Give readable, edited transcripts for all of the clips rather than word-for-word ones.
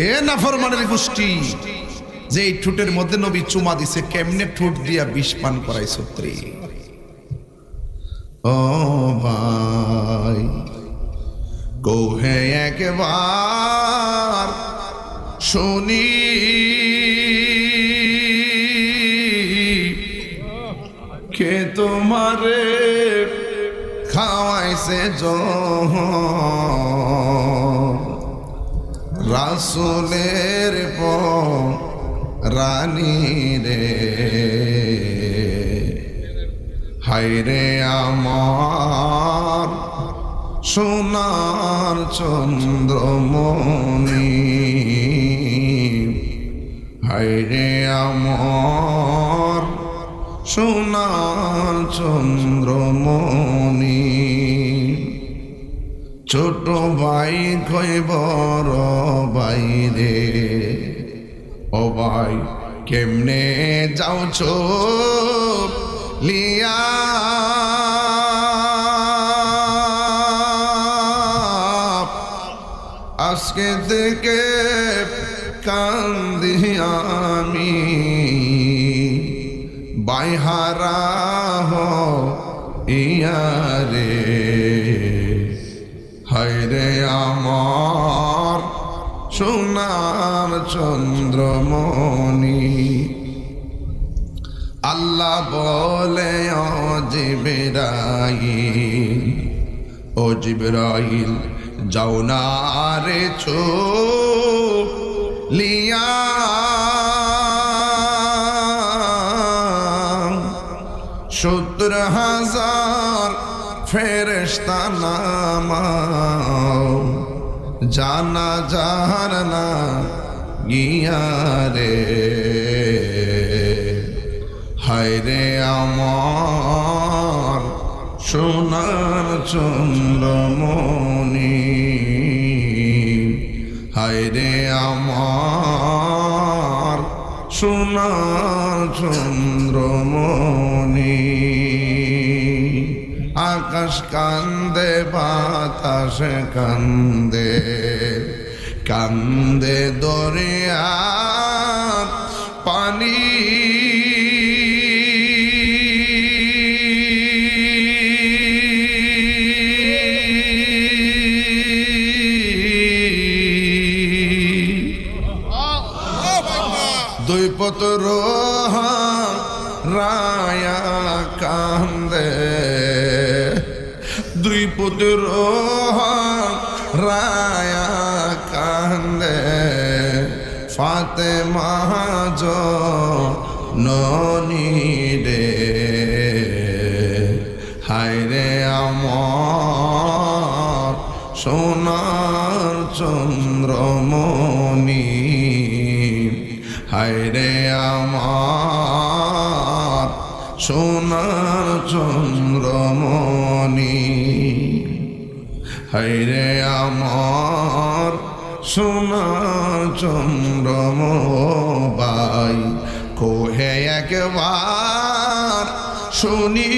এ নাফরমানের গোষ্ঠী, যে এই ঠোঁটের মধ্যে নবী চুমা দিছে, কেমনে ঠোঁট দিয়া বিষ পান করাই সত্রী। ও ভাই কৌহে একবার শুনি, কে তোমারে খাওয়াইছে রাসূলের রানী রে, হায়রে আমার সোনার চন্দ্রমণি, হায়রে আমার সোনার চন্দ্রমণি। ছোট ভাই কই বড় ভাই রে, ও ভাই কেমনে যাওছ লিয়া, আজকে থেকে কান্দি আমি বাইহারা ইয়ারে, হায়রে আমার সোনার চন্দ্রমণি। আল্লাহ বলে ও জিবরাইল, ও জিবরাইল যাও না রে ছোট লিয়া, 70,000 ফেরেশতা নামাও, জানা যার না গিয়া রে, হায়রে আমার সোনার চন্দ্রমণি, হায়রে আমার সোনার চন্দ্রমণি। আকাশ কান্দে বাতাস কান্দে, কান্দে দরিয়ার পানি, দুই পুত্র রায়া কান্দে, দুই পুত্র রায়া কান্দে, ফাতেমা জননী রে, হায়রে আমার সোনার চন্দ্রমণি, হায়রে আমার সোনার চন্দ্রমণি, হায়রে আমার সোনার চন্দ্রমবাই, কোহে একবার শুনি,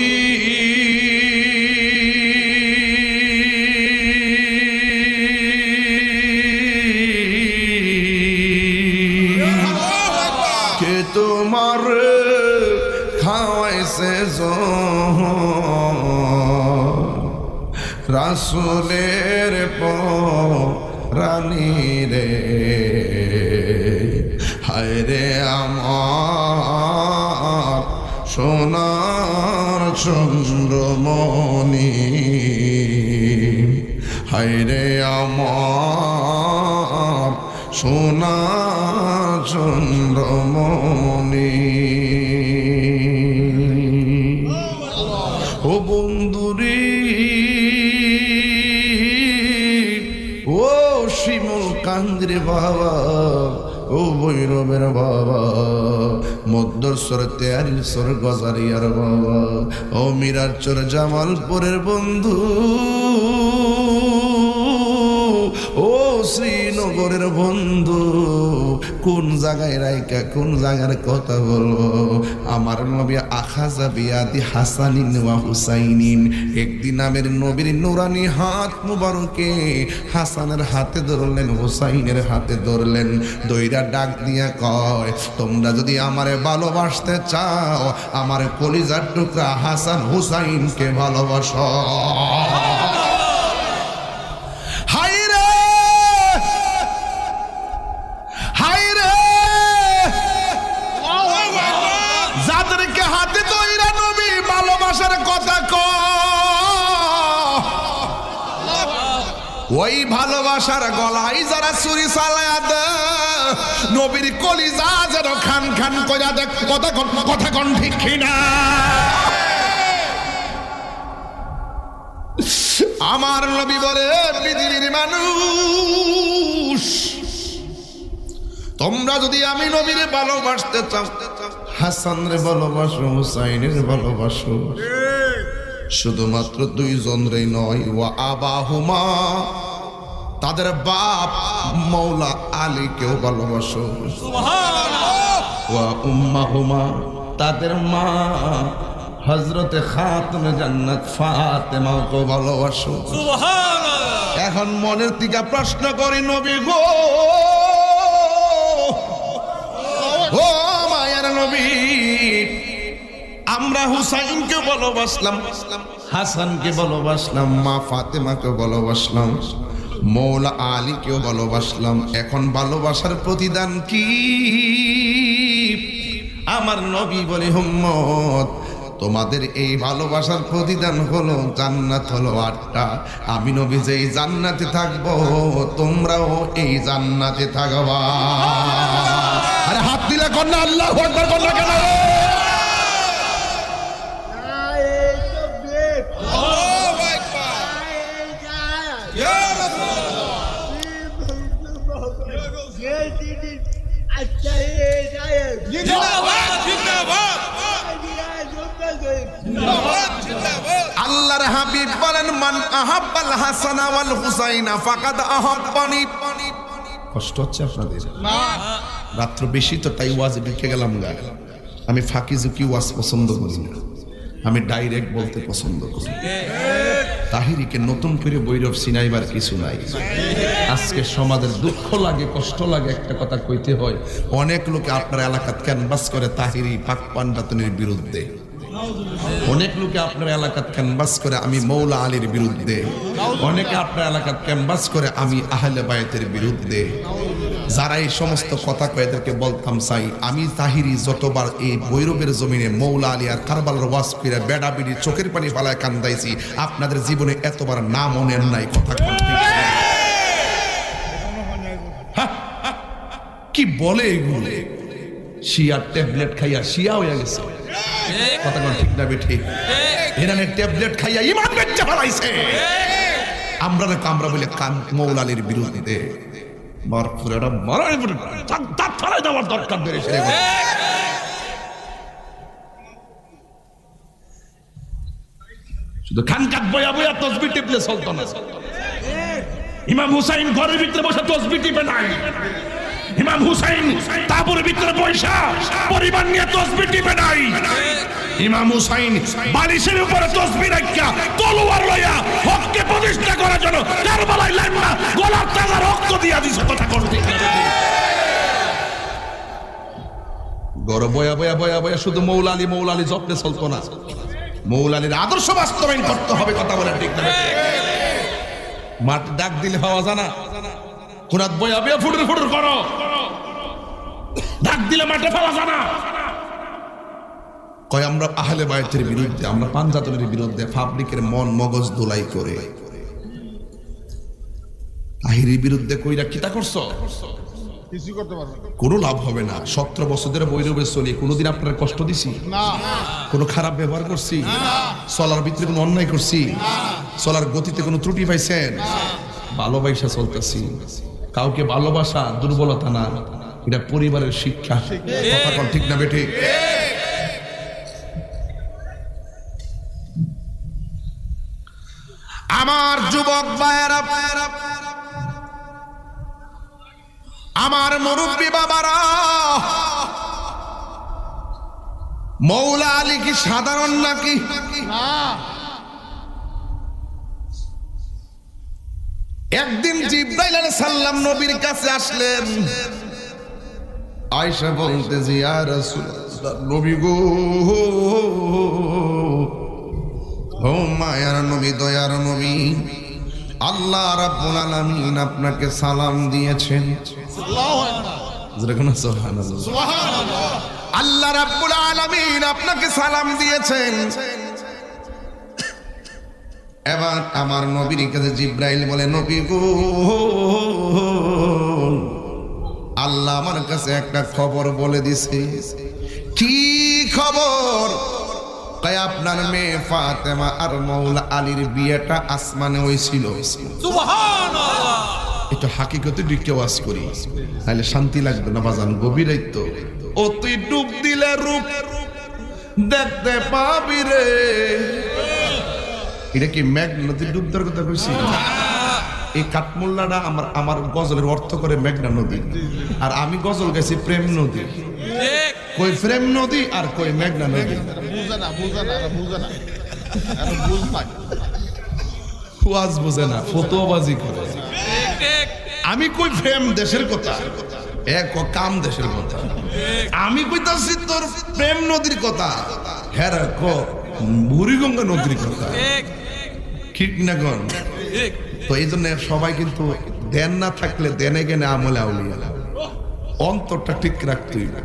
কে তোমার খাওয়াইছে রাসূলের রানী রে, হায়রে আমার সোনার চন্দ্রমণি, হায়রে আমার সোনার চন্দ্রমণি। ও বন্ধুরি, ও শিমুল কান্দ্রে বাবা, ও ভৈরবের বাবা, মধ্যস্বর তেয়ারির স্বর গজারিয়ার বাবা, ও মিরার চর জামালপুরের বন্ধু, ও শ্রীনগরের বন্ধু, কোন জায়গায় রাইকা কোন জায়গার কথা বলবো। আমার নবী আখাযা বিয়াদি হাসানিন ওয়া হুসাইনিন, একদিন আমের নবীর নুরানি হাত মুবারকে হাসানের হাতে ধরলেন, হুসাইনের হাতে ধরলেন, দইরা ডাক দিয়া কয়, তোমরা যদি আমারে ভালোবাসতে চাও, আমার কলিজার টুকরা হাসান হুসাইনকে ভালোবাসো। যাদেরকে হাতে তৈরা নবী ভালোবাসার কথা ওই ভালোবাসার গলায় যারা ছুরি চালায়া দেয়, নবীর কলিজা যেন খান খান কইরা দেখ। কথা কোন ঠিক কিনা? আমার নবী বলে, পৃথিবীর মানুষ, তোমরা যদি আমি নবীর ভালোবাসতে চাও, হাসান রে ভালোবাসো, হুসাইনের ভালোবাসো। শুধুমাত্র দুইজন রে নয়, ওয়া আবাহুমা, তাদের বাপ মৌলা আলীকেও ভালোবাসো। ওয়া উম্মাহুমা, তাদের মা হযরতে খাতুনে জান্নাত ফাতেমাকে ভালোবাসো। এখন মনের থেকে প্রশ্ন করি, নবী গো, ও মায়ের নবী, আমরা হুসাইনকে ভালোবাসলাম, হাসানকে ভালোবাসলাম, মা ফাতেমাকে ভালোবাসলাম, মৌলা আলীকেও ভালোবাসলাম। এখন ভালোবাসার প্রতিদান কি? আমার নবী বলে, উম্মত, তোমাদের এই ভালোবাসার প্রতিদান হলো জান্নাত, হলো 8টা। আমি নবী যেই জান্নাতে থাকবো, তোমরাও এই জান্নাতে থাকবা। আরে হাত দিলে কন্যা আল্লাহু আকবার কন্যা কেন? আল্লাহর হাবিব বলেন, মান আহাব্বাল হাসানা ওয়াল হুসাইনা ফাকাদ আহাব্বানি। কষ্ট হচ্ছে আপনাদের? রাত্র বেশি তো, তাই ওয়াজে ঢুকে গেলাম গা। আমি ফাঁকি ঝুঁকি ওয়াজ পছন্দ করি না, আমি ডাইরেক্ট বলতে পছন্দ করি। তাহিরিকে নতুন করে বৈরব সিনাইবার কিছু নাই। আজকে সমাজের দুঃখ লাগে, কষ্ট লাগে, একটা কথা কইতে হয়। অনেক লোকে আপনার এলাকাত ক্যানভাস করে তাহিরি পাক পান্ডাতনের বিরুদ্ধে, অনেক লোকে আপনার এলাকাত ক্যানভাস করে আমি মৌলা আলীর বিরুদ্ধে, অনেকে আপনার এলাকাত ক্যানভাস করে আমি আহলে বায়তের বিরুদ্ধে। যারা এই সমস্ত কথা কয়, এদেরকে বলতাম চাই, আমি তাহিরি যতবার এই ভৈরবের জমিনে মৌলা আলী আর কারবালার ওয়াজ করে বেড়া বিড়ি চোখের পানি ফালায় কান্দাইছি, আপনাদের জীবনে এতবার নাম মনে নাই। কথা কি বলে এগুলো? শিয়ার ট্যাবলেট খাইয়া শিয়া হয়ে গেছে। কথা ঠিক না বেঠিক? ইরানের ট্যাবলেট খাইয়া ইমান বেঁচে ফেলাইছে। আমরা না কামরা বলে কান মৌলা আলীর বিরুদ্ধে শুধু খান কাট বয়া বয়া তসবিহ টিপলে চলতো না। ইমাম হুসাইন ঘরের ভিতরে বসে তসবিহ টিপে নাই। ইমাম হুসাইন তাঁবুর ভিতরে বসে পরিবার নিয়ে তসবিহ টিপে নাই। ইমাম হুসাইন বালিশের উপরে তসবিহ রাখিয়া তলোয়ার লইয়া হককে প্রতিষ্ঠা করার জন্য কারবালায় লাইমা গলার তাজা রক্ত দিয়া দিছে। কথা করতে গড় বয়া বয়া বয়া বয়া শুধু মৌলা আলী মৌলা আলী জপলে চলতো না। মৌলা আলীর আদর্শ বাস্তবায়ন করতে হবে। কথা বলে ঠিক না? মাঠ ডাক দিলে পাওয়া জানা, কোনাত বয়া বয়া ফুটুর ফুটুর করো, ডাক দিলে মাঠে পাওয়া জানা। কয় আমরা আহলে বায়তের বিরুদ্ধে, আমরা পাঞ্জাতনের বিরুদ্ধে, পাবলিকের মন মগজ দোলাই করে। তাহিরির বিরুদ্ধে কইরা কিতা করছো? কোনো লাভ হবে না। 17 বছর ধরে বৈরবে চলি, কোনোদিন আপনার কষ্ট দিছি? কোনো খারাপ ব্যবহার করছি? চলার ভিতরে কোনো অন্যায় করছি? চলার গতিতে কোনো ত্রুটি পাইছেন? ভালোবাসা চলতেছি। কাউকে ভালোবাসা দুর্বলতা না, এটা পরিবারের শিক্ষা। কথা ঠিক না বেঠে? আমার যুবক ভাইয়েরা, আমার মুরব্বী বাবারা, মৌলা আলী কি সাধারণ নাকি? একদিন জিবরাইল আলাইহিস সালাম নবীর কাছে আসলেন। আয়েশা বলতেছে, ইয়া রাসূলুল্লাহ, নবী গো, ও মায়ার নবী, দয়ার নবী, আল্লাহ রাব্বুল আলামিন আপনাকে সালাম দিয়েছেন। সুবহানাল্লাহ। আল্লাহ রাব্বুল আলামিন আপনাকে সালাম দিয়েছেন। এবার আমার নবীর কাছে জিবরাইল বলে, নবী গো, আল্লাহ আমার কাছে একটা খবর বলে দিছে। কি খবর? কয় আপনার মেয়ে ফাতেমা আর মৌলা আলীর বিয়েটা আসমানে হয়েছিল। সুবহানাল্লাহ। এটা হাকিকতে দিকে ওয়াজ করি, তাহলে শান্তি লাগবে না বাজান, গভীরাইতো। ও তুই ডুব দিলে রূপ দেখতে পাবি রে। এটা কি মেঘ নদী ডুব দেওয়ার কথা কইছি? এই কাঠমোল্লাটা আমার গজলের অর্থ করে মেঘনা নদী, আর আমি গজল গেছি প্রেম নদী। কই প্রেম নদী আর কই মেঘনা নদী। ওয়াজ বুঝে না, ফতোয়াবাজি করে। আমি কই প্রেম দেশের কথা, এক কাম দেশের কথা। আমি কইতাছি তোর প্রেম নদীর কথা, হ্যাঁ বুড়িগঙ্গা নদীর কথা, ঠিক না গণ? তো এই জন্য সবাই কিন্তু দেন না থাকলে দেনে গেনে আমলে আউলিয়া। অন্তরটা ঠিক রাখতে হইবে।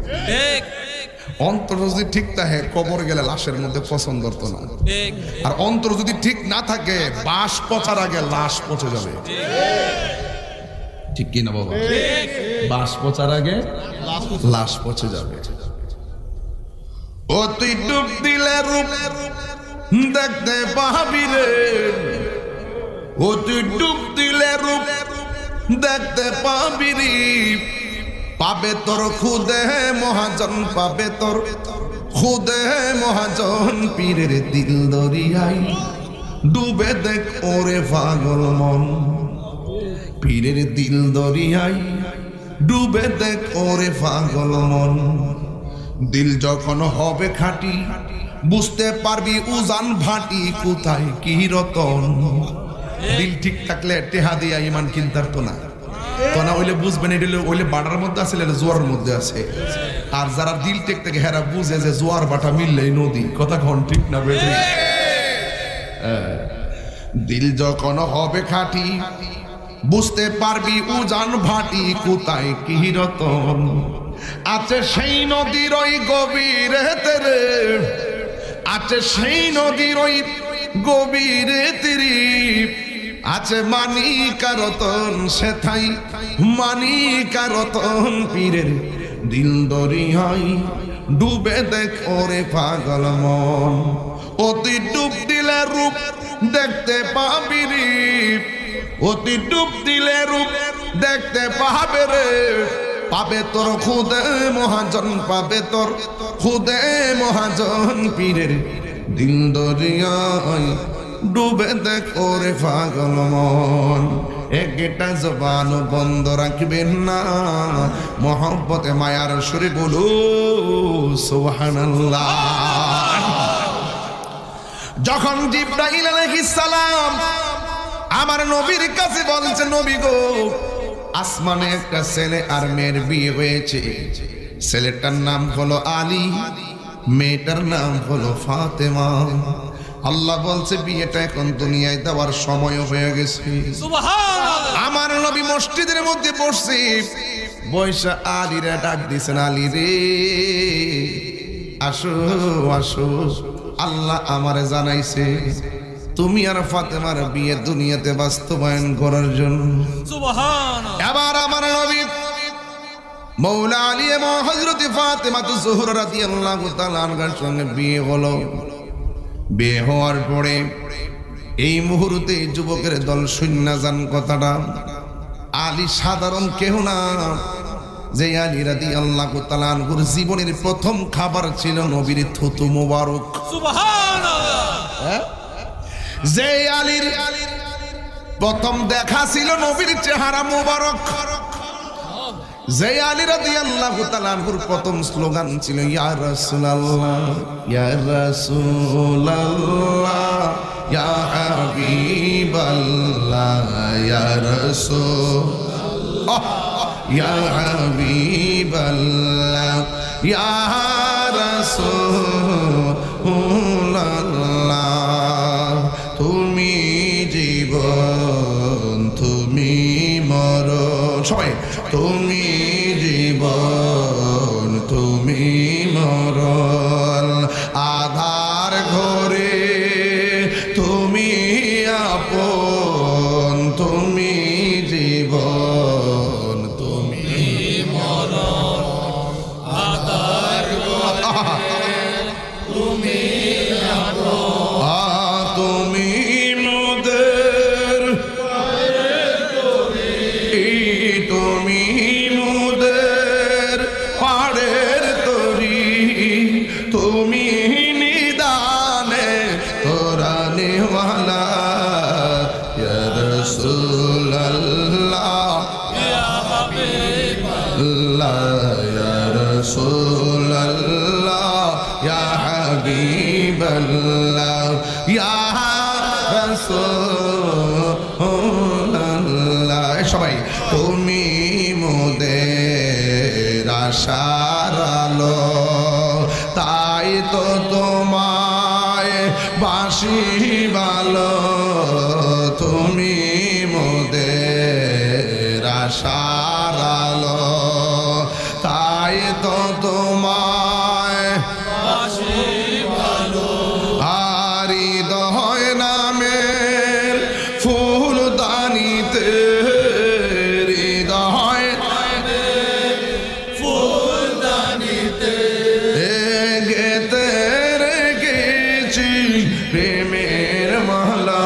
অন্তর যদি ঠিক থাকে, কবর গেলে লাশের মধ্যে পছন্দ হতো না। আর অন্তর যদি ঠিক না থাকে, বাস পচার আগে লাশ পচে যাবে। ঠিক কি না বাবা? বাস পচার আগে লাশ পচে যাবে। ও তুই ডুব দিলে রূপ দেখতে পাবি রে। ও তুই ডুব দিলে রূপ দেখতে পাবি রে। পাবে তোর খুদে মহাজন, পাবে তোর খুদে মহাজন। পীরের দিল দরিয়ায় ডুবে দেখ ওরে পাগল মন। পীরের দিল দরিয়ায় ডুবে দেখ ওরে পাগল মন। দিল যখন হবে খাঁটি, বুঝতে পারবি উজান ভাটি কোথায় কি রতন। দিল ঠিক থাকলে টেহা দিয়া ইমান কিনতার তো না, তো না হইলে বুঝবেন এটা ওইলে বাটার মধ্যে আছে, জোয়ার মধ্যে আছে। আর যারা দিল ঠিক থাকে হেরা বুঝে যে জোয়ার বাটা মিললেই নদী। কথা কন ঠিক না বেঠিক? দিল যখন হবে খাঁটি, বুঝতে পারবি উজান ভাটি কোথায় কি রতন। আছে সেই নদীর ওই গভীরেতে রে, আছে সেই নদীর ওই গভীরেতে রে। আছে মানিকা রতন সেথাই, মানিকা রতন। পীরের দিল দরিয়ায় ডুবে দেখ ওরে পাগল মন। অতি ডুব দিলে রূপ দেখতে পাবি রে। অতি ডুব দিলে রূপ দেখতে পাবে রে। পাবে তোর খুদে মহাজন, পাবে তোর খুদে মহাজন। পীরের দিল দরিয়ায় ডুবে দেখ ওরে পাগল মন। একটা জবান বন্ধ রাখবেন না, মহব্বতে মায়ার সুরে বলু সুবহানাল্লাহ। যখন জিবরাইল আলাইহিস সালাম আমার নবীর কাছে বলছে, নবী গো, আসমানে একটা ছেলে আর মেয়ের বিয়ে হয়েছে। ছেলেটার নাম হলো আলী, মেয়েটার নাম হলো ফাতেমা। আল্লাহ বলছে বিয়েটা এখন দুনিয়ায় দেওয়ার সময় হয়ে গেছে। সুবহানাল্লাহ। আমার নবী মসজিদের মধ্যে বসছে, বৈশা আলীরে ডাক দিছেন, আলী রে আসো আসো, আল্লাহ আমারে জানাইছে তুমি আর ফাতেমার বিয়ে দুনিয়াতে বাস্তবায়ন করার জন্য। সুবহানাল্লাহ। এবার আমার নবী মৌলা আলী এবং হযরত ফাতেমা জোহরা রাদিয়াল্লাহু তাআলা আনহার সঙ্গে বিয়ে হলো। বিয়ে হওয়ার পরে এই মুহূর্তে যুবকের দল শূন্য যান। কথাটা আলী সাধারণ কেহ না, যে আলী রাদিয়াল্লাহু তাআলা আনহুর জীবনের প্রথম খাবার ছিল নবীর থুতু মোবারক। সুবহানাল্লাহ। যে আলীর প্রথম দেখা ছিল নবীর চেহারা মোবারক। যে আলী রাদিয়াল্লাহু তাআলা আনহুর প্রথম স্লোগান ছিল ইয়া রাসূলুল্লাহ, ইয়া রাসূলুল্লাহ, ইয়া হাবিবাল্লাহ, ইয়া রাসূল, ইয়া হাবিবাল্লাহ, ইয়া রাসূলুল্লাহ, তুমি জীবন তুমি মরণ, সবাই তুমি জীবন তুমি মরণ, আধার ঘরে তুমি আপন, তুমি জীবন তুমি মরণ, আধার ঘরে তুমি আপন, তুমি মোদের তুমি মোদের পাড়ের তরি, তুমি নিদানে তোরা নেওয়ালা, ইয়া রাসূলুল্লাহ, ইয়া হাবিবাল্লাহ, ইয়া রাসূলুল্লাহ, ইয়া হাবিবাল্লাহ, ইয়া রাসূলুল্লাহ, সবাই তুমি মোদের আশার আলো, তাই তো তোমায় বাসি ভালো, তুমি মোদের আশার আলো, তাই তো তোমায় বাসি ভালো, আর হৃদয় নামের ফুলদানিতে, হৃদয় ফুলদানিতে গেতে রেখেছি প্রেমের মালা,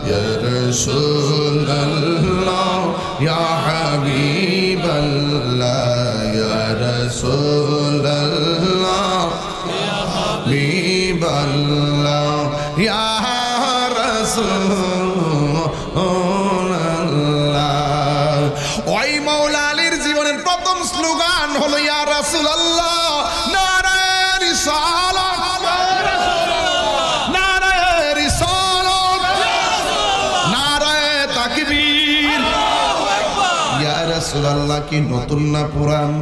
ইয়া রাসূলুল্লাহ, ইয়া হাবিবাল্লাহ, ইয়া রাসূলুল্লাহ, ইয়া হাবিবাল্লাহ, ইয়া রাসূলুল্লাহ। ওই মাওলা আলীর জীবনের প্রথম স্লোগান হলো ইয়া রাসূলুল্লাহ, নারায়ে রিসালাত, নারায়ে রিসালাত, নারায়ে তাকবীর। ইয়া রাসূলুল্লাহ কি নতুন না পুরান?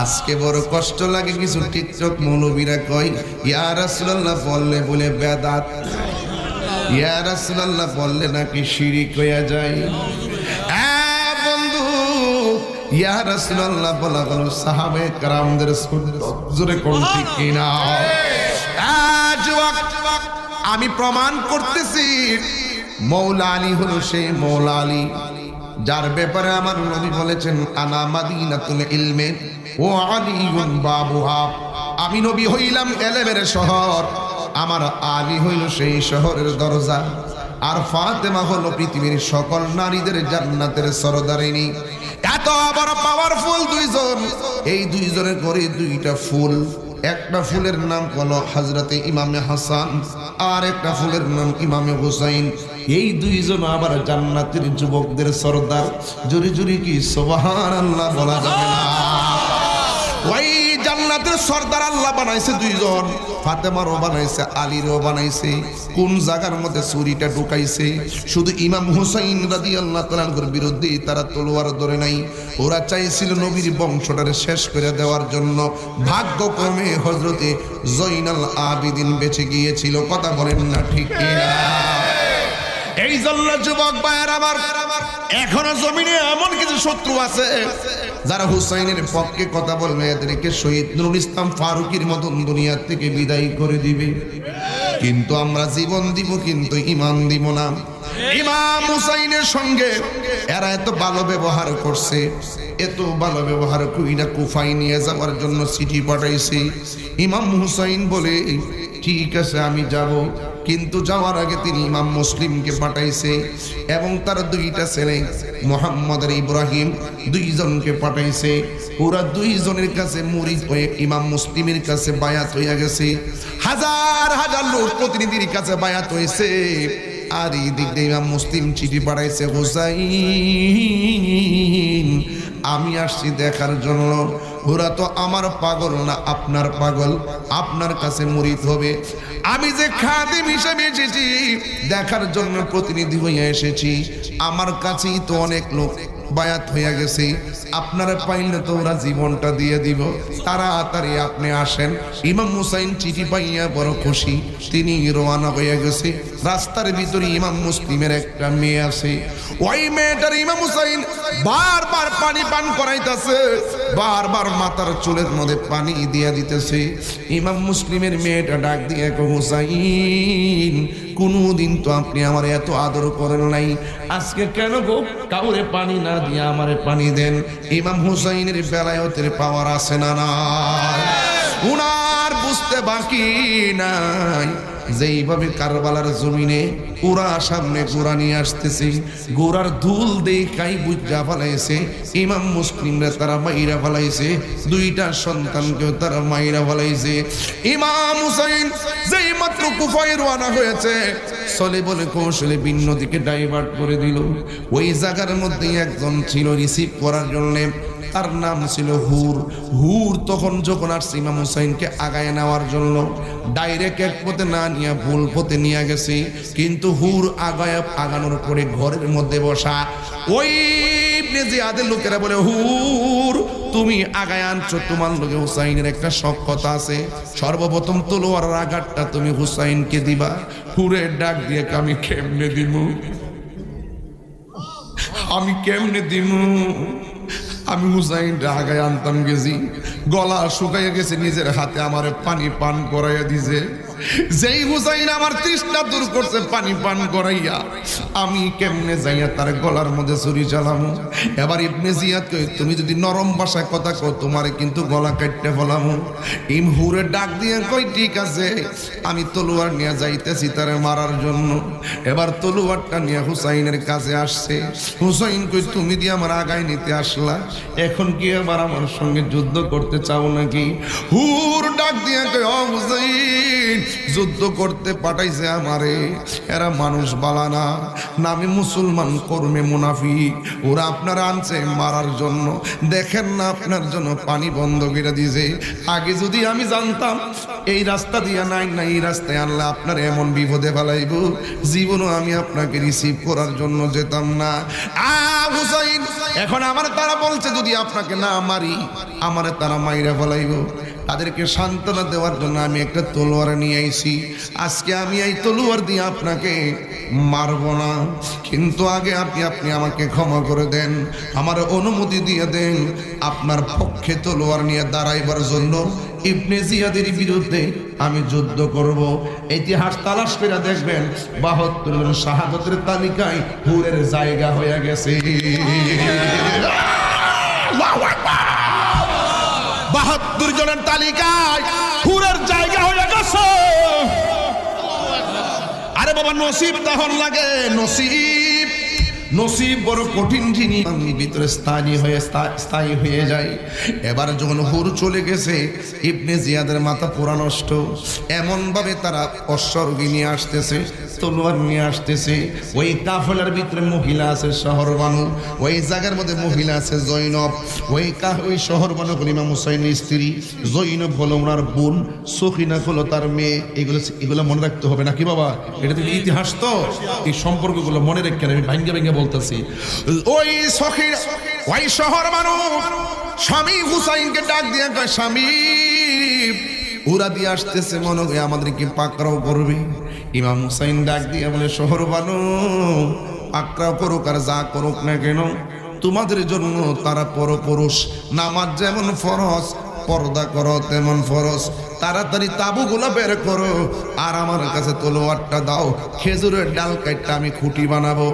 আজকে বড় কষ্ট লাগে, কিছু টিকটক মৌলবীরা কয় ইয়া রাসূলুল্লাহ বললে বলে বেদাত, ইয়া রাসূলুল্লাহ বললে নাকি শিরিক হয়ে যায়। বন্ধু, ইয়া রাসূলুল্লাহ বলা হলো সাহাবে কেরামদের জোরে কোন ঠিক কিনা? আমি প্রমাণ করতেছি মৌলা আলী হলো সেই মৌলা আলী যার ব্যাপারে আমার নবী বলেছেন আনা মাদিনাতুল ইলমে ও আলীউন বাবুহা, আমি নবী হইলাম ইলমের শহর, আমার আলী হইল সেই শহরের দরজা, আর ফাতেমা হলো পৃথিবীর সকল নারীদের জান্নাতের সরদারিনী। এত বড় পাওয়ারফুল দুইজন, এই দুইজনের করে দুইটা ফুল, একটা ফুলের নাম হলো হযরতে ইমামে হাসান, আর একটা ফুলের নাম ইমামে হুসাইন। এই দুইজন আবার জান্নাতের যুবকদের সরদার। জোরে জোরে কি সুবহানাল্লাহ বলা যাবে না? ওই জান্নাতের সরদার আল্লাহ বানাইছে দুইজন, ফাতেমারও বানাইছে, আলীরও বানাইছে। কোন জায়গার মধ্যে ছুরিটা ঢুকাইছে? শুধু ইমাম হুসাইন রাদিয়াল্লাহু তাআলার বিরুদ্ধে তারা তলোয়ার ধরে নাই, ওরা চাইছিল নবীর বংশটারে শেষ করে দেওয়ার জন্য। ভাগ্যক্রমে হযরতে জয়নাল আবিদিন বেঁচে গিয়েছিল। কথা বলেন না ঠিক কিনা? এই জন্য যুবক ভাইয়ের আমার, এখনো জমিনে এমন কিছু শত্রু আছে যারা হুসাইনের পক্ষে কথা বলবে, এদেরকে শহীদ নুরুল ইসলাম ফারুকীর মতন দুনিয়া থেকে বিদায় করে দিবে। কিন্তু আমরা জীবন দিব, কিন্তু ঈমান দিব না। ইমাম হুসাইনের সঙ্গে এরা এত ভালো ব্যবহার করছে, এত ভালো ব্যবহার কইরা কুফায় নিয়ে যাওয়ার জন্য চিঠি পাঠাইছে। ইমাম হুসাইন বলে ঠিক আছে আমি যাব, কিন্তু যাওয়ার আগে তিনি ইমাম মুসলিমকে পাঠাইছে এবং তার দুইটা ছেলে মুহাম্মদ আর ইব্রাহিম দুইজনকে পাঠাইছে। ওরা দুইজনের কাছে মুরিদ হয়ে ইমাম মুসলিমের কাছে বায়াত হইয়া গেছে। হাজার হাজার লোক প্রতিনিধির কাছে বায়াত হয়েছে। আর এই দিক দিয়ে ইমাম মুসলিম চিঠি পাঠাইছে, হুসাইন আমি আসছি দেখার জন্য। ওরা তো আমার পাগল না, আপনার পাগল, আপনার কাছে মুরিদ হবে। আমি যে খাদিম হিসেবে এসেছি, দেখার জন্য প্রতিনিধি হয়ে এসেছি। আমার কাছেই তো অনেক লোক বায়াত হয়ে গেছে, আপনারা পাইলে তো ওরা জীবনটা দিয়ে দিব, তাড়াতাড়ি আপনি আসেন। ইমাম হুসাইন চিঠি পাইয়া বড় খুশি, তিনি রওনা হয়ে গেছে। রাস্তার ভিতরে ইমাম মুসলিমের একটা মেয়ে আছে, ওই মেয়েটার ইমাম হুসাইন বারবার পানি পান করাইতেছে, বারবার মাথার চুলের মধ্যে পানি দিয়া দিতেছে। ইমাম মুসলিমের মেয়েটা ডাক দিয়ে, হুসাইন কোনদিন তো আপনি আমার এত আদর করেন নাই, আজকে কেন গো কাউরে পানি না দিয়ে আমারে পানি দেন? ইমাম হুসাইনের বেলায়তের পাওয়ার আছে না নাই? উনার বুঝতে বাকি নাই যেইভাবে কারবালার জমিনে ওরা সামনে গোড়া নিয়ে আসতেছে, গোড়ার ধুল দেখাই বুঝা ফেলাইছে ইমাম মুসলিমরা, তারা মাইরা ফেলাইছে, দুইটা সন্তানকেও তারা মাইরা ফেলাইছে। ইমাম হুসাইন যেই মাত্র কুফায় রওনা হয়েছে, চলে বলে কৌশলে ভিন্ন দিকে ডাইভার্ট করে দিল। ওই জায়গার মধ্যে একজন ছিল রিসিভ করার জন্য, তার নাম ছিল হুর। হুর তখন যখন আসছে ইমাম হুসাইনকে আগায় নেওয়ার জন্য, ডাইরেক্ট এক পথে না নিয়ে ভুল পথে নিয়ে গেছে। কিন্তু হুর আগানোর পরে ঘরের মধ্যে বসা ওই ইবনে জিয়াদের লোকেরা বলে, হুর তুমি আগায় আনছো, তোমার লোকে হুসাইনের একটা শক্কতা আছে, সর্বপ্রথম তলোয়ারের আঘাতটা তুমি হুসাইনকে দিবা। হুরের ডাক দিয়ে, আমি কেমনে দিমু, আমি কেমনে দিমু? আমি হুসাইন আগায় আনতাম গেছি, গলা শুকাইয়া গেছে, নিজের হাতে আমার পানি পান করাইয়া দিছে। যেই হুসাইন আমার তৃষ্ণা দূর করছে পানি পান করাইয়া, আমি কেমনে যাইয়া তার গলার মধ্যে ছুরি চালামু? এবার ইবনে জিয়াদ কই, তুমি যদি নরম ভাষায় কথা কও তোমারে কিন্তু গলা কাটতে ফেলামু। হুরে ডাক দিয়ে কই, ঠিক আছে আমি তলোয়ার নিয়ে যাইতেছি তারে মারার জন্য। এবার তলোয়ারটা নিয়ে হুসাইনের কাছে আসছে। হুসাইন কই, তুমি দিয়ে আমার আগায় নিতে আসলা, এখন কি আবার আমার সঙ্গে যুদ্ধ করতে চাও নাকি? হুর ডাক দিয়ে কই, ও হুসাইন যুদ্ধ করতে পাঠাইছে আমারে, এরা মানুষ বালানা, নামে মুসলমান কর্মে মুনাফিক, ওরা আপনারা আনছে মারার জন্য। দেখেন না আপনার জন্য পানি বন্ধ করে দিয়েছে, আগে যদি আমি জানতাম এই রাস্তা দিয়ে নাই না এই রাস্তায় আনলে আপনার এমন বিপদে ফেলাইব, জীবনও আমি আপনাকে রিসিভ করার জন্য যেতাম না। হুসাইন এখন আমার তারা বলছে যদি আপনাকে না মারি আমারে তারা মাইরা ফেলাইব। তাদেরকে সান্ত্বনা দেওয়ার জন্য আমি একটা তলোয়ার নিয়ে আইছি, আজকে আমি এই তলোয়ার দিয়ে আপনাকে মারব না, কিন্তু আগে আপনি আমাকে ক্ষমা করে দেন, আমার অনুমতি দিয়ে দেন আপনার পক্ষে তলোয়ার নিয়ে দাঁড়াইবার জন্য ইবনে জিয়াদের বিরুদ্ধে আমি যুদ্ধ করব। ইতিহাস তালাশ করে দেখবেন ৭২ জন শাহাদাতের তালিকায় হুরের জায়গা হয়ে গেছে। ৭২ জনের তালিকায় হুরের জায়গা হয়ে গেছে। আরে বাবা নসিব তখন লাগে, নসিব নসিব বড় কঠিন জিনিস, ভিতরে স্থায়ী হয়ে যায়। এবার যখন হুর চলে গেছে, ইবনে জিয়াদের মাথা পুরা নষ্ট, এমন ভাবে তারা অশ্বরোগী নিয়ে আসতেছে, তলোয়ার নিয়ে আসতেছে। ওই কাফেলার ভিতরে মহিলা আছে শহরবানু, ওই জায়গার মধ্যে মহিলা আছে জৈনব। ওই শহরবানু হল ইমাম হুসাইনের স্ত্রী, জৈনব হলো ওনার বোন, সখিনা হলো তার মেয়ে। এগুলো মনে রাখতে হবে নাকি বাবা? এটা তো ইতিহাস, তো এই সম্পর্কগুলো মনে রেখে আমি ভাঙ্গে ভাঙ্গে বলতেছি। ওই সখিনা ওই শহরবানু স্বামী হুসাইনকে ডাক দিয়ে কয়, স্বামী ওরা দিয়ে আসতেছে, মনে হয় আমাদেরকে পাকড়াও করবে। ইমাম হুসাইন ডাক দিয়ে বলে, শহরবানু পাকড়াও করুক আর যা করুক না কেন, তোমাদের জন্য তারা পরপুরুষ, নামাজ যেমন ফরজ, পর্দা করো তেমন ফরজ। তাড়াতাড়ি তাবুগুলো বের করো আর আমার কাছে তলোয়ারটা দাও, খেজুরের ডাল কাটটা আমি খুঁটি বানাবো।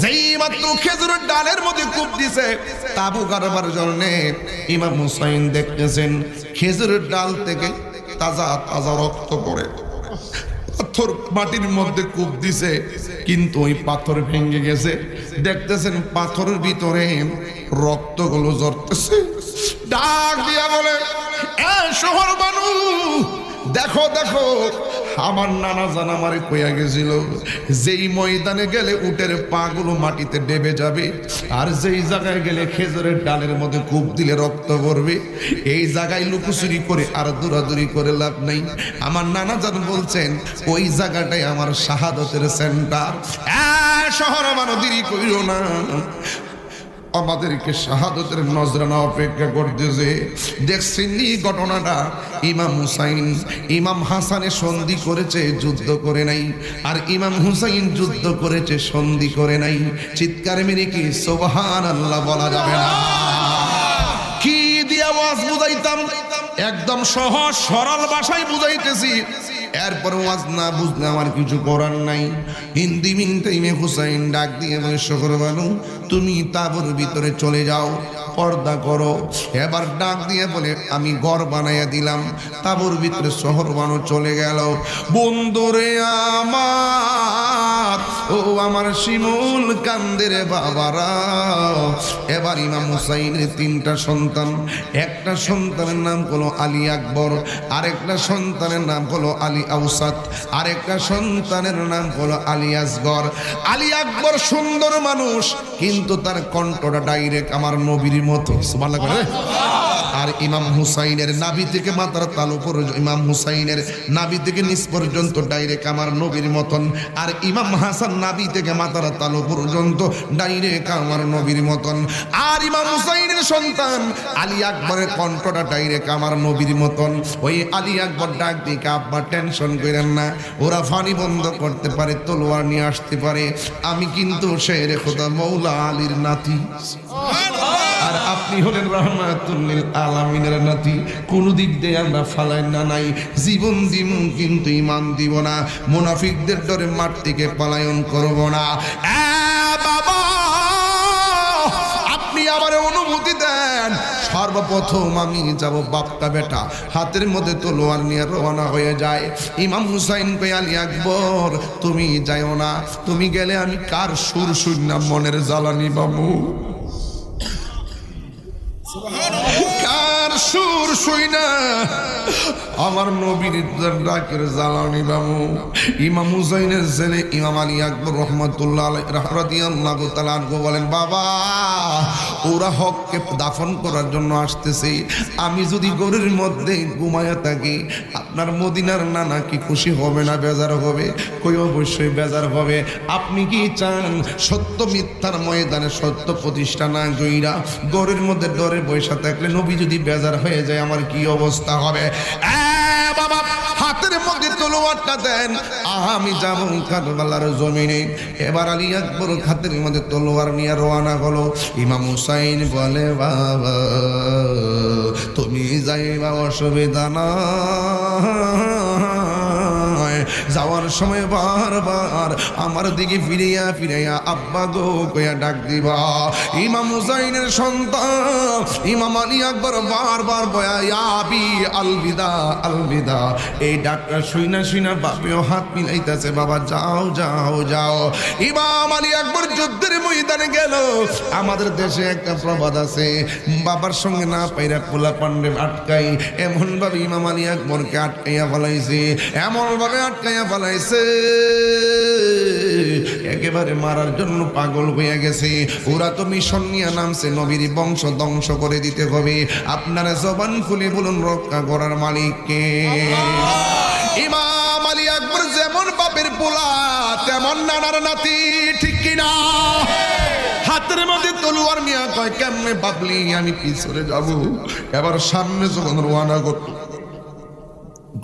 যেই মাত্র খেজুরের ডালের মধ্যে কূপ দিছে তাবু গাড়বার জন্য, ইমাম হুসাইন দেখতেছেন খেজুরের ডাল থেকে তাজা তাজা রক্ত পড়ে, পাথর মাটির মধ্যে কূপ দিছে, কিন্তু ওই পাথর ভেঙে গেছে। দেখতেছেন পাথরের ভিতরে রক্তগুলো ঝরতেছে। ডাক দিয়া বলে, এ শহরবানু দেখো দেখো আমার নানা জান আমারে কইয়া গেছিল, যেই ময়দানে গেলে উটের পাগুলো মাটিতে ডেবে যাবে, আর যেই জায়গায় গেলে খেজুরের ডালের মধ্যে কূপ দিলে রক্ত পড়বে, এই জায়গায় লুকোচুরি করে আর দৌড়াদৌড়ি করে লাভ নেই। আমার নানা জান বলছেন ওই জায়গাটাই আমার শাহাদতের সেন্টার। শহর মানুষ দেরি করিল না, আমাদেরকে শাহাদতের নজরানা অপেক্ষা করতেছে। দেখছেন ঘটনাটা, ইমাম হুসাইন ইমাম হাসানের সন্ধি করেছে, যুদ্ধ করে নাই, আর ইমাম হুসাইন যুদ্ধ করেছে, সন্ধি করে নাই। চিৎকার মেরে কি সুবহানাল্লাহ বলা যাবে না? কি দিয়ে আওয়াজ বুঝাইতাম, একদম সহজ সরল ভাষায় বুঝাইতেছি। এরপর ওয়াজ না বুঝলে আমার কিছু করার নাই। হিন্দি মিন টাইমে হুসাইন ডাক দিয়ে বলে শহর বানু তুমি তাঁবুর ভিতরে চলে যাও, পর্দা করো। এবার ডাক দিয়ে বলে আমি ঘর বানাইয়া দিলাম, তাঁবুর ভিতরে শহর বানু চলে গেল। বন্ধুরে আমার, ও আমার শিমুল কান্দের বাবারা। এবার ইমাম হুসাইনের 3টা সন্তান, একটা সন্তানের নাম হলো আলী আকবর, আরেকটা সন্তানের নাম হলো আলী আউসাত, আরেকটা সন্তানের নাম হলো আলী আসগর। আলী আকবর সুন্দর মানুষ, কিন্তু তার কণ্ঠটা ডাইরেক্ট আমার নবীর মতো। সুবহানাল্লাহ করে। আর ইমাম হুসাইনের নাভি থেকে মাথার তালু পর্যন্ত, ইমাম হুসাইনের নাভি থেকে নিচ পর্যন্ত ডাইরেক্ট আমার নবীর মতন। আর ইমাম হাসান নাভি থেকে মাথার তালু পর্যন্ত ডাইরেক্ট আমার নবীর মতন। আর ইমাম হুসাইনের সন্তান আলী আকবরের কণ্ঠটা ডাইরেক্ট আমার নবীর মতন। ওই আলী আকবর ডাক দিকে আব্বা টেনশন করেন না, ওরা ফানি বন্ধ করতে পারে, তলোয়ার নিয়ে আসতে পারে, আমি কিন্তু শেরে খোদা মৌলা আলীর নাতি, আর আপনি হলেন রাহমাতুল লিল আলামিনের নাতি। কোন দিক দিয়ে আমরা ফালাই না নাই, জীবন দিব কিন্তু ঈমান দিব না, মুনাফিকদের ডরে মাঠ থেকে পলায়ন করব না। বাবা আপনি আমার অনুমতি দেন, সর্বপ্রথম আমি যাব বাপটা বেটা হাতের মধ্যে তলোয়ার নিয়ে রওনা হয়ে যায়। ইমাম হুসাইন কই আলী আকবর তুমি যাও না, তুমি গেলে আমি কার সুর শুনলাম মনের জ্বালানি বাবু, কার সুর শুই না আমার নবীর ডাকের জ্বালানি বাবু। ইমাম হুসাইনের ছেলে ইমাম আলী আকবর রহমাতুল্লাহ আলাইহি রাদিয়াল্লাহু তাআলা আনহু বলেন বাবা ওরা হককে দাফন করার জন্য আসতেছে, আমি যদি ঘরের মধ্যে ঘুমায়া থাকি আপনার মদিনার নানা কি খুশি হবে না বেজার হবে? কই অবশ্যই বেজার হবে। আপনি কি চান সত্য মিথ্যার ময়দানে সত্য প্রতিষ্ঠা না কইরা ঘরের মধ্যে ডরে বসে থাকলে নবী যদি বেজার হয়ে যায় আমার কি অবস্থা হবে? বাবা হাতের মধ্যে তলোয়ারটা দেন, আমি যাব কারবালার জমিনে। এবার আলী আকবর হাতের মধ্যে তলোয়ার নিয়ে রওনা হলো। ইমাম হুসাইন বলে বাবা তুমি যাইবা অসুবিধা না, যাওয়ার সময় বারবার আমার দিকে ফিরিয়া ফিরিয়া আব্বা গো কইয়া ডাক দিবা। ইমাম হুসাইনের সন্তান ইমাম আলী আকবর বারবার বয়া আবি আলবিদা আলবিদা, এই ডাকটা শুইনা শুইনা বাপেও হাত মিলাইতেছে, বাবা যাও যাও যাও। ইমাম আলী আকবর যুদ্ধের ময়দানে গেল। আমাদের দেশে একটা প্রবাদ আছে, বাবার সঙ্গে না পাইরা পোলা পান্ডে আটকাই, এমন ভাবে ইমাম আলী আকবরকে আটকাইয়া ফেলাইছে, এমন ভাবে আটকাইয়া ফেলাইছে একেবারে মারার জন্য পাগল হয়ে গেছে। ওরা তো মিশন নিয়ে নামছে নবীর বংশ ধ্বংস করে দিতে হবে। আপনারা জবান খুলে বলুন রক্ষা করার মালিক কে? ইমাম আলী আকবর যেমন বাপের পোলা তেমন নানার নাতি, ঠিক কিনা? হাতের মধ্যে তলোয়ার নিয়ে কয় কেমনে ভাবলি আমি পিছনে যাব? এবার সামনে যখন রওনা করত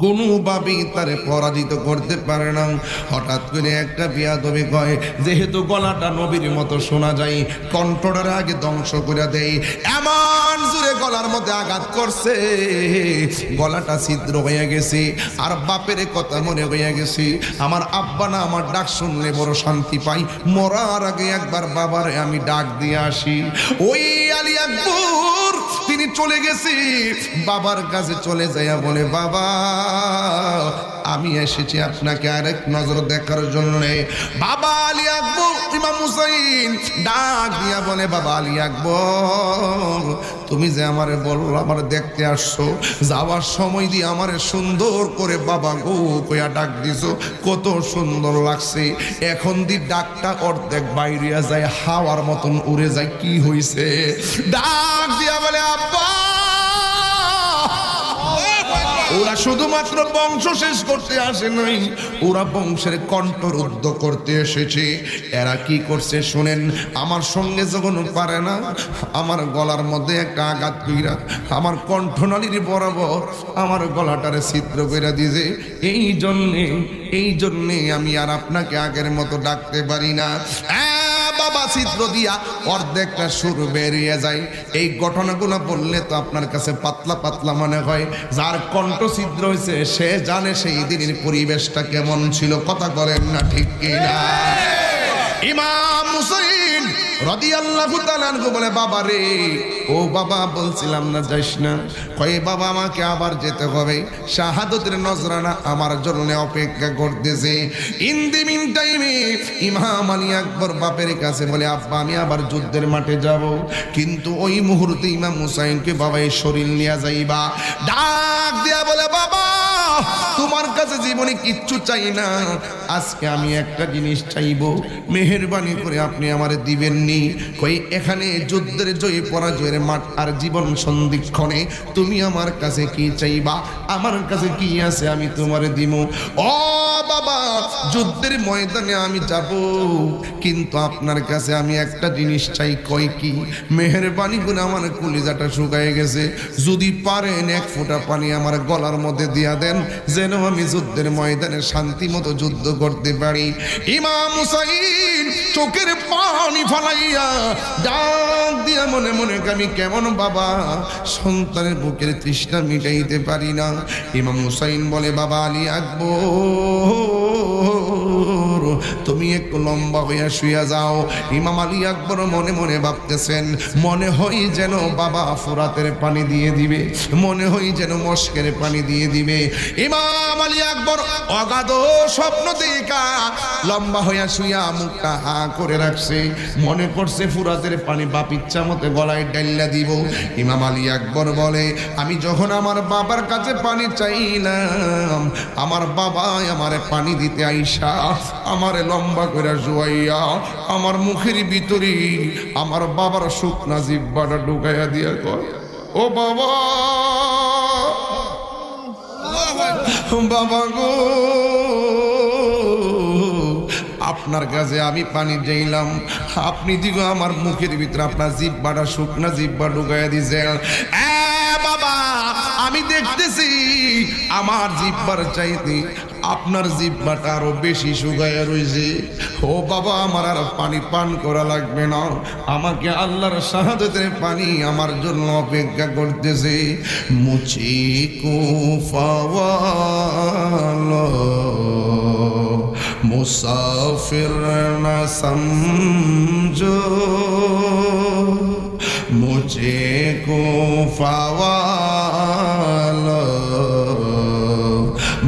কোনোভাবেই তারে পরাজিত করতে পারে না। হঠাৎ করে একটা বিয়াদবি কয়, যেহেতু গলাটা নবীর মতো শোনা যায় কণ্ঠটার আগে ধ্বংস করে দেয়, এমন জোরে গলার মধ্যে আঘাত করছে গলাটা ছিদ্র হয়ে গেছে। আর বাপের কথা মনে হয়ে গেছে, আমার আব্বা না আমার ডাক শুনলে বড় শান্তি পাই, মরার আগে একবার বাবারে আমি ডাক দিয়ে আসি। ওই আলী আকবর তিনি চলে গেছি বাবার কাছে, চলে যাইয়া বলে বাবা আমি এসেছি আপনাকে আরেক নজর দেখার জন্য। বাবা আলী আকবর ইমাম হুসাইন ডাক দিয়া বলে বাবা আলী আকবর তুমি যে আমারে বললো আমার দেখতে আসছো, যাওয়ার সময় দিয়ে আমারে সুন্দর করে বাবা গো কইয়া ডাক দিছো, কত সুন্দর লাগছে। এখন দি ডাকটা অর্ধেক বাইরিয়া যায়, হাওয়ার মতন উড়ে যায়। কি হইছে? ডাক দিয়া বলে আব্বা। ওরা শুধুমাত্র বংশ শেষ করতে আসে নাই, ওরা বংশের কণ্ঠরুদ্ধ করতে এসেছে। এরা কি করছে শুনেন। আমার সঙ্গে যখন পারে না, আমার গলার মধ্যে একটা আঘাত কইরা আমার কণ্ঠনালীর বরাবর আমার গলাটারে ছিদ্র কইরা দিয়েছে। এই জন্যে আমি আর আপনাকে আগের মতো ডাকতে পারি না। বাবা ছিদ্র দিয়া অর্ধেকটা সুর বেরিয়ে যায়। এই ঘটনাগুলো বললে তো আপনার কাছে পাতলা পাতলা মনে হয়, যার কণ্ঠ ছিদ্র হয়েছে সে জানে সেই দিনের পরিবেশটা কেমন ছিল। কথা বলেন না ঠিক কিনা? ইমাম হুসাইন রাদিয়াল্লাহু তাআলা আনহু বলে, বাবা রে, ও বাবা বলছিলাম না যাইস না। কয় বাবা আমাকে আবার যেতে হবে, শাহাদতের নজরানা আমার জন্য অপেক্ষা করতেছে। ইন দি মিন টাইমে ইমাম আলী আকবর বাপের কাছে বলে, আব্বা আমি আবার যুদ্ধের মাঠে যাব, কিন্তু ওই মুহূর্তে ইমাম হুসাইনকে বাবা এই শরীর নিয়ে যাইবা। ডাক দিয়া বলে, বাবা তোমার কাছে জীবনে কিচ্ছু চাই না, আজকে আমি একটা জিনিস চাইবো, মেহেরবানি করে আপনি আমারে দিবেননি। কই এখানে যুদ্ধের জয় পরাজয়ের মাঠ আর জীবন সন্ধিক্ষণে তুমি আমার কাছে কি চাইবা? আমার কাছে কি আছে আমি তোমারে দিব। ও বাবা যুদ্ধের ময়দানে আমি যাব, কিন্তু আপনার কাছে আমি একটা জিনিস চাই। কই কি? মেহেরবানি করে আমার কলিজাটা শুকায় গেছে, যদি পারেন এক ফোঁটা পানি আমার গলার মধ্যে দিয়া দেন, যেন আমি যুদ্ধের ময়দানে শান্তি মতো যুদ্ধ করতে পারি। ইমাম হুসাইন চোখের পানি ফলাইয়া ডাক দিয়া মনে মনে আমি কেমন বাবা সন্তানের বুকের তৃষ্ণা মিটাইতে পারি না। ইমাম হুসাইন বলে, বাবা আলী আকবর তুমি একটু লম্বা হইয়া শুইয়া যাও। ইমাম আলী আকবর মনে মনে ভাবতেছেন, মনে হয় যেন বাবা ফোরাতের পানি দিয়ে দিবে, মনে হয় যেন মস্কের পানি দিয়ে দিবে। ইমাম আলী আকবর অগাধ স্বপ্ন দেখা লম্বা হইয়া শুইয়া মুখটা হা করে রাখছে, মনে করছে ফুরাতের পানি বাপ ইচ্ছা মতো গলায় ডাইলা দিব। ইমাম আলী আকবর বলে, আমি যখন আমার বাবার কাছে পানি চাইলাম, আমার বাবা আমারে পানি দিতে আইসা আমারে লম্বা করে শুয়াইয়া আমার মুখের ভিতরে আমার বাবার শুকনা জিহ্বাটা ঢুকাইয়া দিয়া কয়, ও বাবা, বাবা গো, আপনার কাছে আমি পানি চাইলাম, আপনি দিব আমার মুখের ভিতরে আপনার জিহ্বাটা শুকনা জিহ্বা ঢুকাইয়া দিয়েছেন। বাবা আমি দেখতেছি আমার জিহ্বার চাইতে আপনার জিহ্বাটা আরো বেশি শুকাইয়া রয়েছে। ও বাবা আমার আর পানি পান করা লাগবে না, আমাকে আল্লাহর শাহাদাতের পানি আমার জন্য অপেক্ষা করতেছে। মুছি কুফাওয়ালো মুসাফির না সমঝো, মুঝে কুফাওয়ালো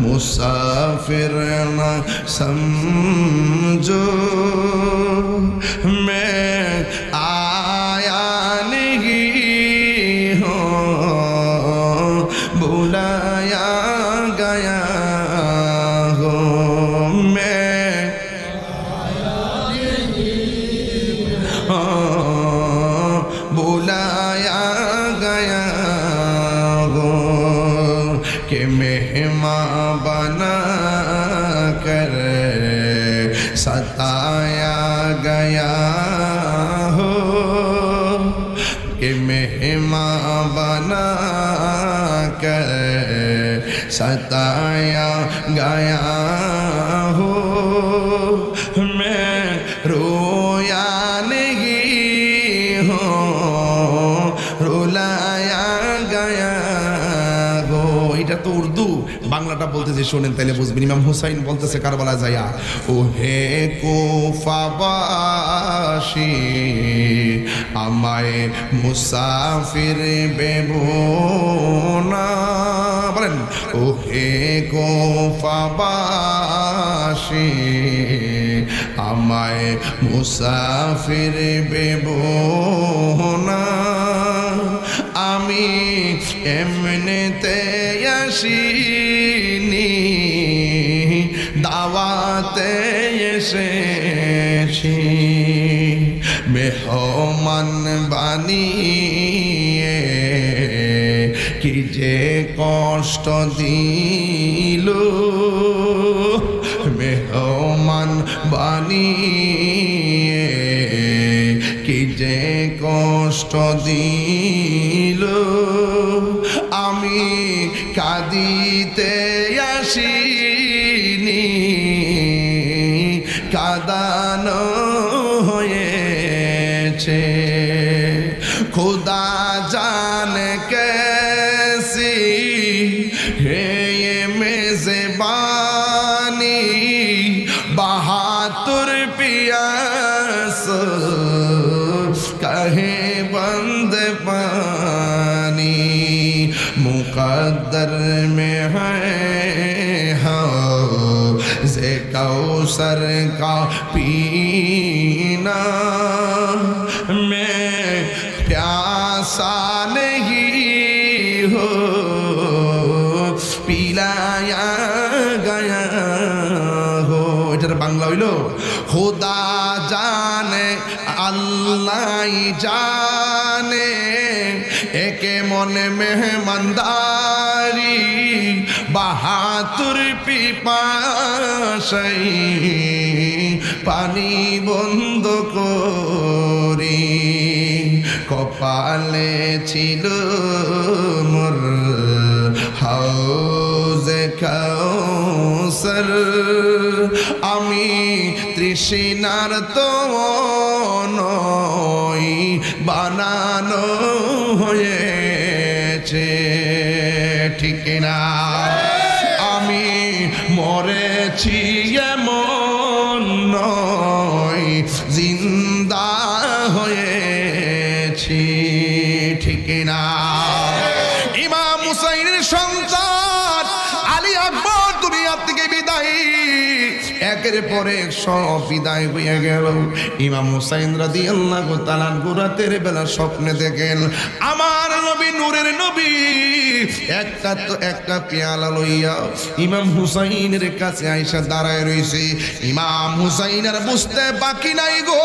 मुसाफिर न समझो, मैं आया नहीं हूँ, बुलाया गया हूँ, मैं आया नहीं हूँ, बुलाया गया हूँ, कि मेहमान बना कर सताया गया हो, कि मेहमान बना कर सताया गया हो, मैं रोया नहीं हूँ, रुलाया गया हो। এটা তো উর্দু, বাংলাটা বলতেছে শোনেন তাহলে বুঝবেন। ইমাম হুসাইন বলতেছে কারবালা যায়া, ও হে কুফাবাসী আমায় মুসাফির বেবুনা, বলেন ও হে কুফাবাসী আমায় মুসাফির বেবুনা, আমি এমনিতে আসিনি, দাওয়াতে এসেছি। মেহমান বানিয়ে কি যে কষ্ট দিল, মেহমান বানিয়ে কি যে কষ্ট দিল। আমি কাঁদিতে আসিনি, কাঁদানো হয়েছে। খুদা জানে कैसी है ये मेज़बानी, बहादुर पियास कहे बंद पानी। मुकद्दर में है हौज़े कौसर का पीना, मैं प्यासा नहीं हो पिलाया गया हो। এটার বাংলা হইল খোদা জানে আল্লাহ জানে, একে মনে মেহমানদারি, বাহাদুর পিপাসাই পানি বন্ধ করি। কপালে ছিল মোর হাউজে কাউসার, আমি তৃষ্ণার তো নই বানানো হয়েছে, ঠিক না? আমি মরেছি এমন নয়, জিন্দা হয়েছি, ঠিক না? ইমাম হুসাইনের সন্তান আলী আকবর দুনিয়া থেকে বিদায়, একের পর এক সব বিদায় হয়ে গেল। ইমাম হুসাইন রাদিয়াল্লাহু তাআলা রাতের বেলা স্বপ্নে দেখেন আমার নবী, নূরের নবী একটা পেয়ালা লইয়া ইমাম হুসাইনের কাছে আইসা দাঁড়ায় রইছে। ইমাম হুসাইন আর বুঝতে বাকি নাই গো,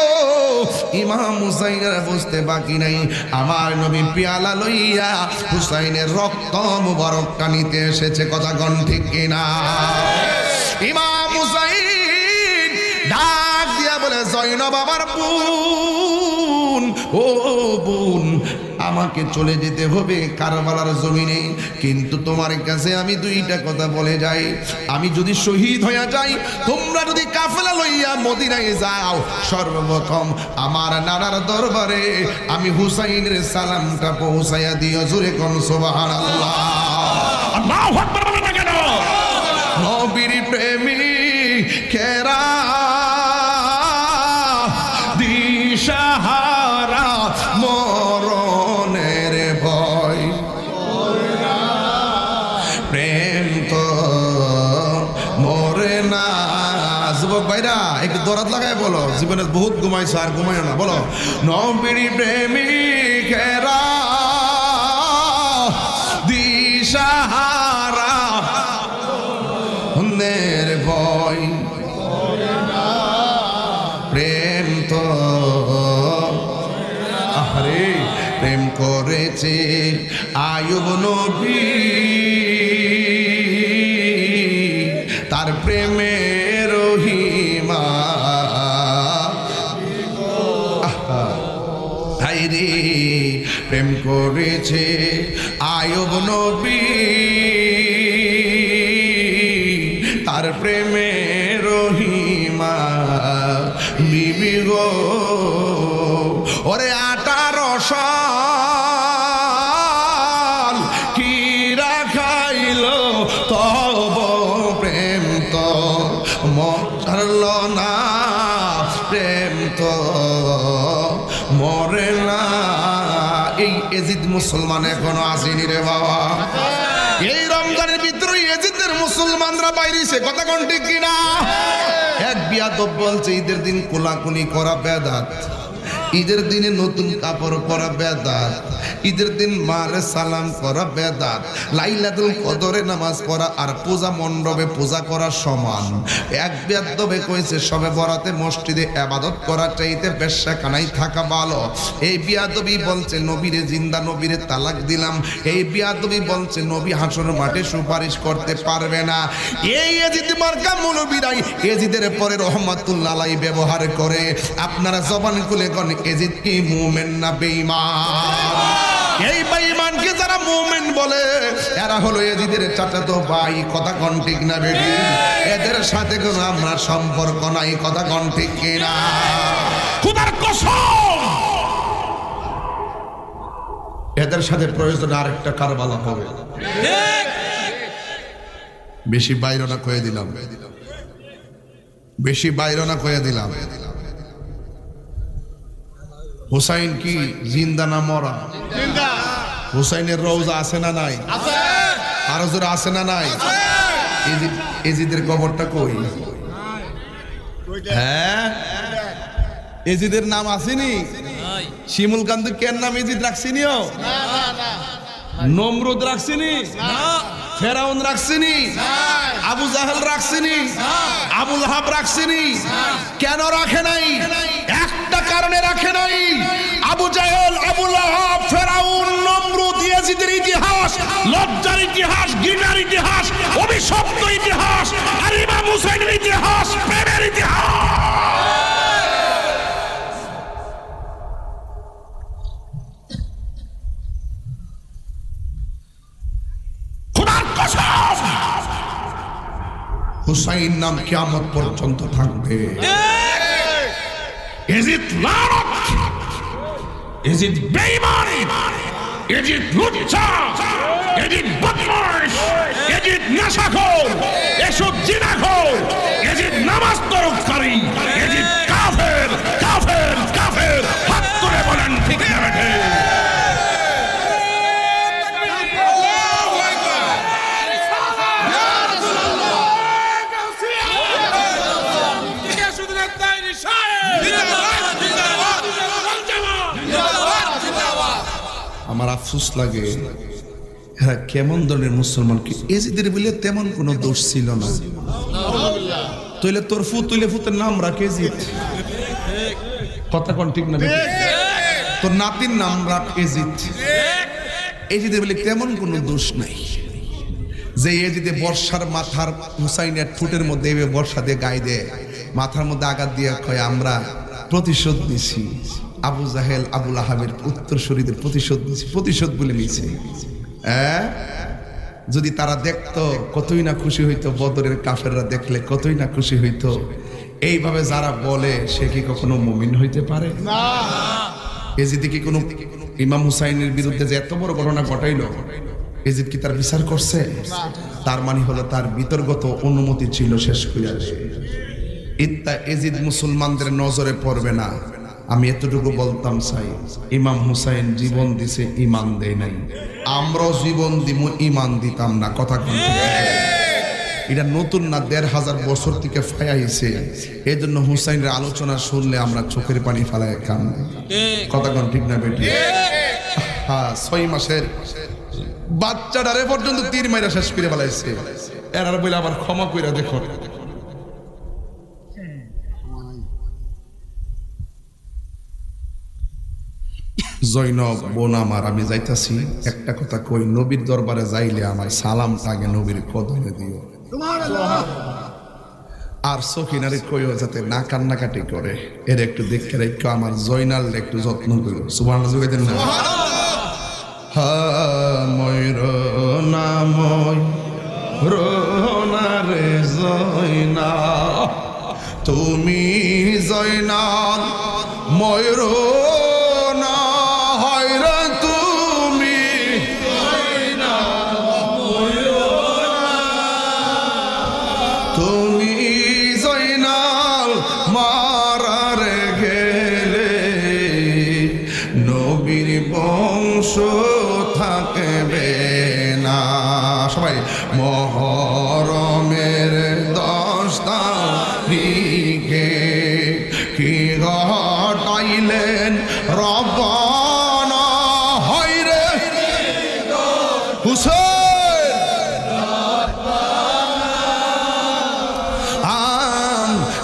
ইমাম হুসাইন আর বুঝতে বাকি নাই, আমার নবী পেয়ালা লইয়া হুসাইনের রক্ত মুবারকটা নিতে এসেছে। কথা কোন ঠিক কিনা? ইমাম হুসাইন ডাক দিয়া বলে, জয়নব আমার বোন, ও বোন, আমাকে চলে যেতে হবে কারবালার জমিনে, কিন্তু তোমার কাছে আমি দুইটা কথা বলে যাই। আমি যদি শহীদ হইয়া যাই, তোমরা যদি কাফেলা লইয়া মদিনায় যাও, সর্বপ্রথম আমার নানার দরবারে আমি হুসাইনের সালামটা পৌঁছাইয়া দিও। জোরে কোন সুবহানাল্লাহ। আল্লাহু আকবার বলেন না কেন? নবীর প্রেমিকেরা দিশাহারা, মরণের ভয়, প্রেম তো মরে না। যুবক ভাইরা একটু দরাদ লাগায় বলো, জীবনে বহুত ঘুমাইছো আর ঘুমাইও না, বলো নবীর প্রেমিকেরা দিশাহারা, মরণের ভয়, প্রেম তো আরে প্রেম করেছে আয়ুব নবী, তার প্রেমের রহিমা হায়রে, প্রেম করেছে আয়ুব নবী, তার প্রেমের রহিমা বিবি গো। ওরে 18 সাল কি রাখাইল তব প্রেম তো মরল না, প্রেম তো মরে না। এই এজিদ মুসলমান এখনো আসেনি রে বাবা। এই রমজানের ভিতরে এজিদের মুসলমানরা বাইরেছে, কথা কোন ঠিক কিনা? এক বিয়াদব বলছে ঈদের দিন কোলাকুলি করা বেদাত, ঈদের দিনে নতুন কাপড় পরা বেদাত, ঈদের দিন মারে সালাম করা বেদাত, লাইলাতুল কদরে নামাজ পড়া আর পূজা মণ্ডপে পূজা করা সমান। এক বেয়াদবে কইছে সবে বরাতে মসজিদে ইবাদত করা চাইতে বেশ্যাখানায় থাকা ভালো। এই বিয়াদবি বলছে নবীরে জিন্দা নবীরে তালাক দিলাম। এই বিয়াদবি বলছে নবী হাসর মাঠে সুপারিশ করতে পারবে না। এই এজিদ মার্কা মৌলবীরাই এজিদের পরে রহমাতুল্লাহ আলাইহি ব্যবহার করে। আপনারা জবান খুলে কোন এজিদ কি মুমিন না বেঈমান? এই বেঈমানকে যারা মুমিন বলে এরা হলো এজিদের চাচাতো ভাই। কথা কোন ঠিক না বেটি? এদের সাথে কোনো আমরা সম্পর্ক নাই। কথা কোন ঠিক কিনা? খোদার কসম এদের সাথে প্রয়োজন আরেকটা কারবালা হবে। বেশি বাইরনা কয়ে দিলাম, বেশি বাইরনা কয়ে দিলাম। হুসাইন কি জিন্দা না মরা? হুসাইনের রওজা আছে না নাই? আরো জোরে আছে না নাই? এজিদের কবরটা কই? হ্যাঁ, এজিদের নাম আসেনি? শিমুল কান্তি কেন নাম এজিদ রাখছিনি? নমরুদ রাখছিনি? ফেরাউন রাখছিনি? আবু জাহেল রাখছিনি? আবু লাহাব রাখছিনি? কেন রাখে নাই? একটা কারণে রাখে নাই। আবু জাহেল, আবু লাহাব, ফেরাউন, নমরুদ, ইয়াজিদের ইতিহাস লজ্জার ইতিহাস, ঘৃণার ইতিহাস, অভিশপ্ত ইতিহাস, আর ইমাম হুসাইনের ইতিহাস প্রেমের ইতিহাস। হুসাইন নাম কিয়ামত পর্যন্ত থাকবে। এজিদ লানত, এজিদ বেঈমান, এজিদ লুচ্চা, এজিদ বদমাশ, এজিদ নেশাখোর, এসব জিনাখোর, এজিদ নামাজ তরককারী, এজিদ কাফের, কাফের, কাফের। হাত তুলে বলেন ঠিক না বেঠে? আমার আফসোস লাগে হ্যাঁ, কেমন ধরনের মুসলমান কি এজিদের বলে তেমন কোনো দোষ ছিল না। তুইলে তোর তুইলে ফুতের নাম রাখ এজিদ। কথা কোন ঠিক না? তোর নাতির নাম রাখ এজিদ। এজিদের বলে তেমন কোনো দোষ নাই। যে এজিদে বর্ষার মাথার হুসাইনের ঠোঁটের মধ্যে বর্ষা দিয়ে গায়ে দেয়, মাথার মধ্যে আঘাত দিয়ে কয় আমরা প্রতিশোধ নিছি। আবু জাহেল, আবু লাহাবের উত্তরসূরিদের প্রতিশোধ নিছি, প্রতিশোধ বলে নিছে। যদি তারা দেখতো কতই না খুশি হইতো। বদরের কাফেররা দেখলে কতই না খুশি হইতো। এইভাবে যারা বলে সে কি কখনো মুমিন হইতে পারে না? এজিদে কি কোনো ইমাম হুসাইনের বিরুদ্ধে যে এত বড় ঘটনা ঘটাইলো, এজিদ কি তার বিচার করছে? তার মানে হলো তার বিতর্গত অনুমতি ছিল শেষ হয়ে আসে। এজিদ মুসলমানদের নজরে পড়বে না। আমি এতটুকু বলতাম চাই, ইমাম হুসাইন জীবন দিছে, ইমান দেয় নাই। আমরাও জীবন দিব, ইমান দিতাম না। কথা কোন? এটা নতুন না, ১৫০০ বছর থেকে ফায়াইছে। এই জন্য হুসাইনের আলোচনা শুনলে আমরা চোখের পানি ফেলায় কান। কথা কোন ঠিক না বেটি? হ্যাঁ, ৬ মাসের বাচ্চাটারে পর্যন্ত তীর মাইরা শেষ করে ফেলাইছে। এরার বলে আবার ক্ষমা কইরা দেখো। জৈনব বোন আমার, আমি যাইতাছি, একটা কথা কই, নবীর দরবারে যাইলে আমার সালামটা আগে নবীর কদমে দিও। আর সখিনারে কইও যাতে না কান্নাকাটি করে। এর একটু দেখে রেখো, আমার জয়নাল একটু যত্ন করো। সুবহানাল্লাহ জুগাই দেন না? রে জয়না, তুমি জয়নাল ময়ূর না, হয়রা তুমি তুমি জয়নাল মারার গেলে নবীর বংশ থাকবে না। সবাই মহরমের 10 তারিখে কি ঘটাইলেন হুসেন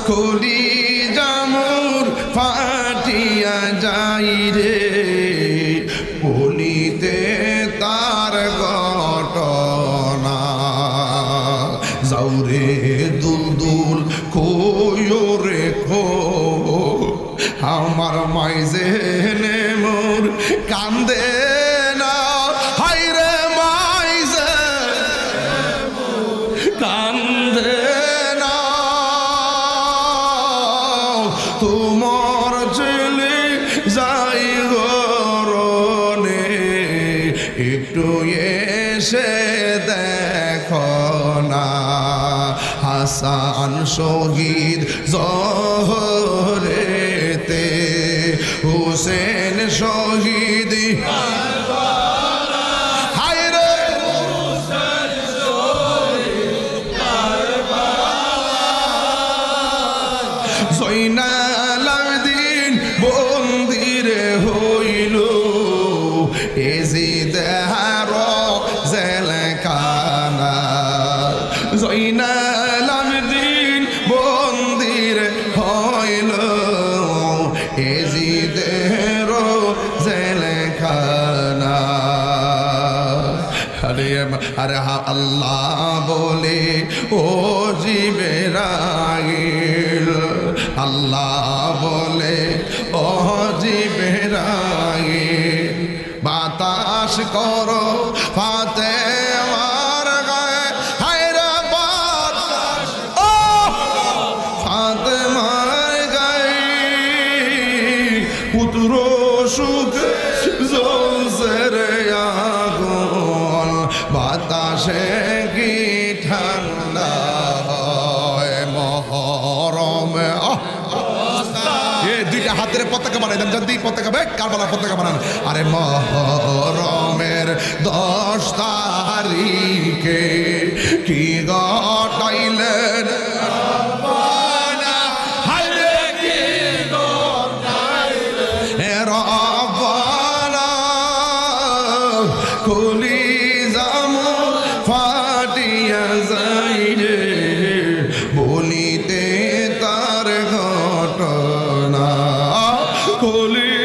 কলি জামুর ফাটিয়া যাই রে বলিতে তার ঘটনা যাওরে দুলদুল কইরে খো আমার মাইজে মোর কান্দে না হাইরে মাইজে কান্দে না তোমার ছেলে যাই গরনে একটু এসে দেখো না হাসান শহীদ জহরেতে হুসেন শহীদ হায়রে জয়নাল আবেদিন বন্দিরে হইল এজিদ জেলখানা জয়নাল আবেদিন বন্দিরে হইল এজিদের জেলখানা আরে আরে আল্লাহ বলে ও জিবরাইল আল্লাহ বলে ও জিবরাইল বাতাস করো ফাতেমার গায়ে হায়রে বাতাস ও ফাতেমার গায়ে পুত্র সুখ জ্বলছে রে আগুন বাতাসে কি ঠান্ডা হয় মহরমে দুইটা হাতের পতাকা বানাই দেন যদি পতাকা বে কারবালার পতাকা বানান আরে মহরমের 10 তারিখে কি ঘটাইলেন রব্বানা হায়রে কি ঘটাইলেন রব্বানা কলিজাম ফাটিয়া যাই রে বলিতে তার ঘটনা কলি